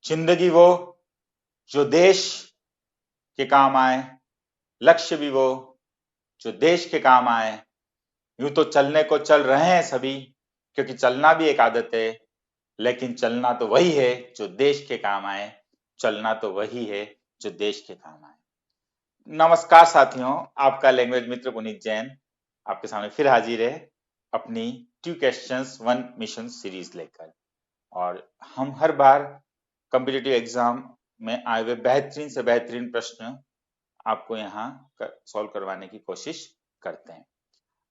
जिंदगी वो जो देश के काम आए, लक्ष्य भी वो जो देश के काम आए। यूं तो चलने को चल रहे हैं सभी, क्योंकि चलना भी एक आदत है, लेकिन चलना तो वही है जो देश के काम आए। चलना तो वही है जो देश के काम आए। नमस्कार साथियों, आपका लैंग्वेज मित्र पुनीत जैन आपके सामने फिर हाजिर है अपनी 2 क्वेश्चंस 1 मिशन सीरीज लेकर। और हम हर बार कॉम्पिटिटिव एग्जाम में आए हुए बेहतरीन से बेहतरीन प्रश्न आपको यहाँ सॉल्व करवाने की कोशिश करते हैं।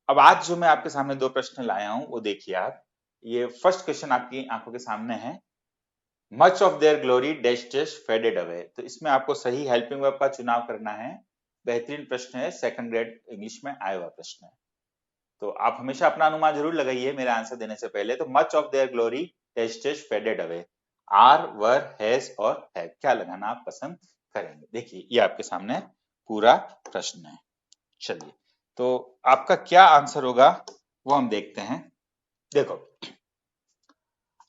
अब आज जो मैं आपके सामने 2 प्रश्न लाया हूं वो देखिए आप। ये फर्स्ट क्वेश्चन आपकी आंखों के सामने है, much of their glory dash dash faded away. तो इसमें आपको सही हेल्पिंग वर्ब का चुनाव करना है। बेहतरीन प्रश्न है, सेकंड ग्रेड इंग्लिश में आया हुआ प्रश्न है। तो आप हमेशा अपना अनुमान जरूर लगाइए मेरा आंसर देने से पहले। तो much of their glory dash dash faded away, are, were, has और हैव, क्या लगाना आप पसंद करेंगे? देखिए ये आपके सामने पूरा प्रश्न है। चलिए, तो आपका क्या आंसर होगा वो हम देखते हैं। देखो,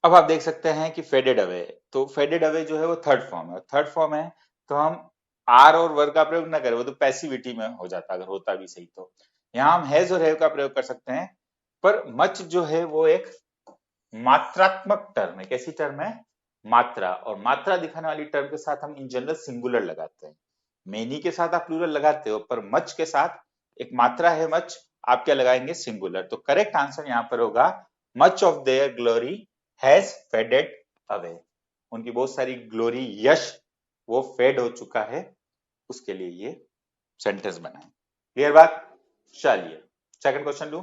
अब आप देख सकते हैं कि फेडेड अवे, तो फेडेड अवे जो है वो थर्ड फॉर्म है। थर्ड फॉर्म है तो हम आर और वर का प्रयोग ना करें, वो तो पैसिविटी में हो जाता अगर होता भी सही। तो यहाँ हम हैज और हैव का प्रयोग कर सकते हैं, पर मच जो है वो एक मात्रात्मक टर्म है। कैसी टर्म है? मात्रा, और मात्रा दिखाने वाली टर्म के साथ हम इन जनरल सिंगुलर लगाते हैं। मेनी के साथ आप प्लूरल लगाते हो, पर मच के साथ एक मात्रा है मच, आप क्या लगाएंगे? सिंगुलर। तो करेक्ट आंसर यहाँ पर होगा much of their glory has faded away. उनकी बहुत सारी ग्लोरी, यश, वो फेड हो चुका है, उसके लिए ये सेंटेंस बना है। क्लियर बात? चलिए सेकंड क्वेश्चन लू।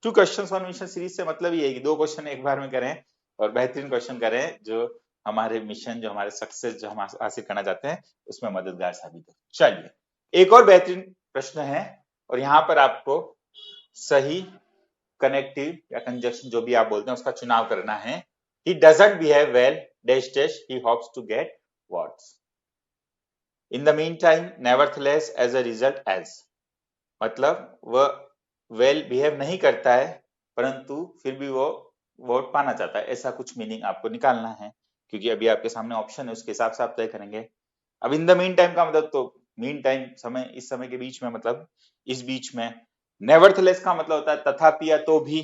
2 क्वेश्चंस 1 मिशन सीरीज से मतलब ये है कि 2 क्वेश्चन एक बार में करें और बेहतरीन क्वेश्चन करें जो हमारे मिशन, जो हमारे सक्सेस जो हम हासिल करना चाहते हैं उसमें मददगार साबित हो। चलिए एक और बेहतरीन प्रश्न है, और यहाँ पर आपको सही कनेक्टिव या कंजक्शन जो भी आप बोलते हैं उसका चुनाव करना है। He doesn't behave well dash dash, he hopes to get what? In the meantime, nevertheless, as a result as, मतलब वह वेल बिहेव नहीं करता है परंतु फिर भी वो वोट पाना चाहता है, ऐसा कुछ मीनिंग आपको निकालना है। क्योंकि अभी आपके सामने ऑप्शन है, उसके हिसाब से आप तय करेंगे। अब इन द मीन टाइम का मतलब, तो मीन टाइम समय, इस समय के बीच में, मतलब इस बीच में। नेवरथलेस का मतलब होता है तथापि या तो भी।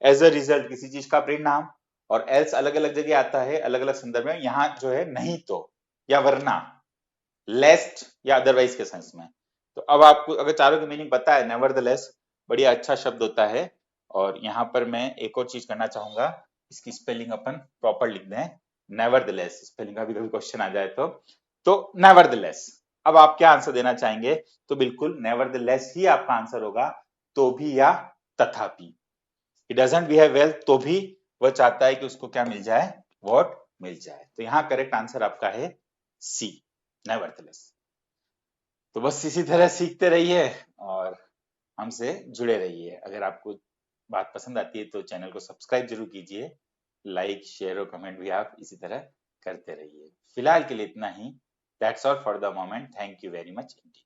एज अ रिजल्ट, किसी चीज का परिणाम। और एल्स अलग अलग जगह आता है, अलग अलग संदर्भ में। यहाँ जो है नहीं तो या वरना, लेस्ट या अदरवाइज के सेंस में। तो अब आपको अगर चारों की मीनिंग पता है, नेवरदलेस बढ़िया अच्छा शब्द होता है। और यहाँ पर मैं एक और चीज करना चाहूंगा, इसकी स्पेलिंग अपन प्रॉपर लिख दें, नेवरदलेस। स्पेलिंग का भी कभी क्वेश्चन आ जाए तो नेवरदलेस। अब आप क्या आंसर देना चाहेंगे? तो बिल्कुल नेवरदलेस ही आपका आंसर होगा, तो भी या तथापि। He doesn't behave well, तो भी वह चाहता है कि उसको क्या मिल जाए? वोट मिल जाए। तो यहाँ करेक्ट आंसर आपका है सी, नेवरदलेस। तो बस इसी तरह सीखते रहिए और हमसे जुड़े रहिए। अगर आपको बात पसंद आती है तो चैनल को सब्सक्राइब जरूर कीजिए, लाइक, शेयर और कमेंट भी आप इसी तरह करते रहिए। फिलहाल के लिए इतना ही। That's all for the moment. Thank you very much Indeed.